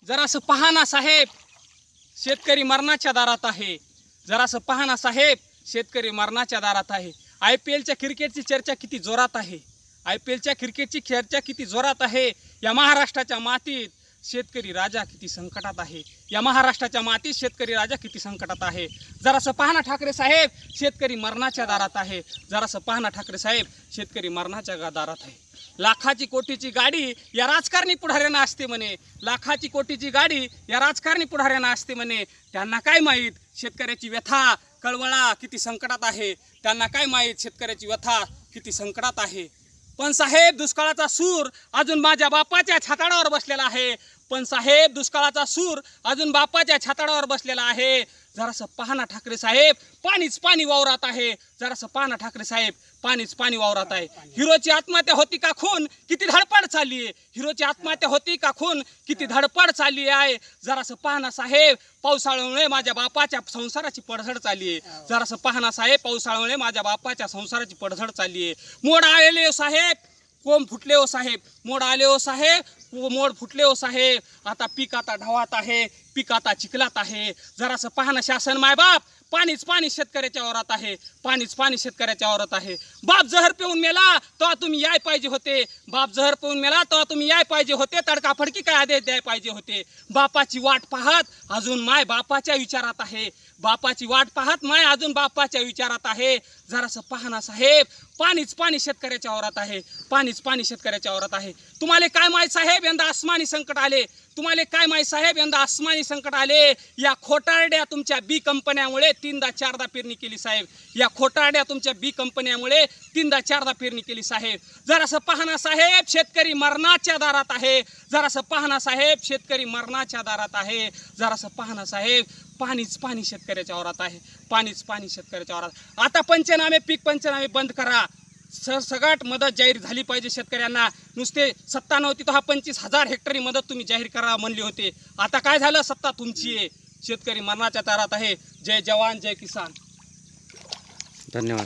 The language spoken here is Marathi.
जरासं पहा ना साहेब, शेतकरी मरणाच्या दारात आहे. जरासं पहा ना साहेब, शेतकरी मरणाच्या दारात आहे. IPLच्या क्रिकेटची चर्चा किती जोरात आहे. IPLच्या क्रिकेटची चर्चा किती जोरात आहे. या महाराष्ट्राच्या मातीत शेतकरी राजा किती संकटात आहे. या महाराष्ट्राच्या मातीत शेतकरी राजा किती संकटात आहे. जरासं पहा ना ठाकरे साहेब, शेतकरी मरणाच्या दारात आहे. जरासं पहा ना ठाकरे साहेब, शेतकरी मरणाच्या दारात आहे. लाखाची कोटीची गाडी या राजकारणी पुढाऱ्यांना असते म्हणे. लाखाची कोटीची गाडी या राजकारणी पुढाऱ्यांना असते म्हणे. त्यांना काय माहीत शेतकऱ्याची व्यथा कळवळा किती संकटात आहे. त्यांना काय माहीत शेतकऱ्याची व्यथा किती संकटात आहे. पण साहेब, दुष्काळाचा सूर अजून माझ्या बापाच्या छाताडावर बसलेला आहे. पण साहेब, दुष्काळाचा सूर अजून बापाच्या छाताडावर बसलेला आहे. जरासं पहा ना ठाकरे साहेब, पाणीच पाणी वावरात आहे. जरासं पहा ना ठाकरे साहेब, पाणीच पाणी वावरात आहे. हिरोची आत्महत्या होती का खून किती धडपड चालली आहे. हिरोची आत्महत्या होती का खून किती धडपड चालली आहे. जरासं पहा ना साहेब, पावसाळ्यामुळे माझ्या बापाच्या संसाराची पडझड चालली आहे. जरासं पहा ना साहेब, पावसाळ्यामुळे माझ्या बापाच्या संसाराची पडझड चालली आहे. मोड आलेले हो साहेब, कोंब फुटले हो साहेब, मोड आले हो साहेब, मोड फुटले हो साहेब. आता पीक आता ढवात आहे, पीक आता चिखलात आहे. जरासं पहा ना शासन मायबाप, पाणीच पाणी शेतकऱ्याच्या वावरात आहे. पाणीच पाणी शेतकऱ्याच्या वावरात आहे. बाप जहर पिऊन मेला तेव्हा तुम्ही याय पाहिजे होते. बाप जहर पिऊन मेला तेव्हा तुम्ही याय पाहिजे होते. तडकाफडकी काय आदेश द्याय पाहिजे होते. बापाची वाट पाहत अजून माय बापाच्या विचारात आहे. बापाची वाट पाहत माय अजून बापाच्या विचारात आहे. जरासं पहा ना साहेब, पाणीच पाणी शेतकऱ्याच्या वावरात आहे. पाणीच पाणी शेतकऱ्याच्या वावरात आहे. तुम्हाला काय माहीत साहेब, यंदा आसमानी संकट आले. तुम्हाला काय माहीत साहेब, यंदा आसमानी संकट आले. या खोटारड्या तुमच्या बी कंपन्यामुळे 3दा 4दा पेरणी केली साहेब. या खोटारड्या तुमच्या बी कंपन्यामुळे 3दा 4दा पेरणी केली साहेब. जरासं पहा ना साहेब, शेतकरी मरणाच्या दारात आहे. जरासं पहा ना साहेब, शेतकरी मरणाच्या दारात आहे. जरासं पहा ना साहेब, पाणीच पाणी शेतकऱ्याच्या वावरात आहे. पाणीच पाणी शेतकऱ्याच्या वावरात. आता पंचनामे, पीक पंचनामे बंद करा. सगळ्यात मदत जाहीर झाली पाहिजे शेतकऱ्यांना. नुसते सत्ता नव्हती तर 25,000 हेक्टरी मदत तुम्ही जाहीर करा म्हणली होते. आता काय झालं, सत्ता तुमची आहे. शेतकरी मरणाच्या दारात आहे. जय जवान जय किसान. धन्यवाद.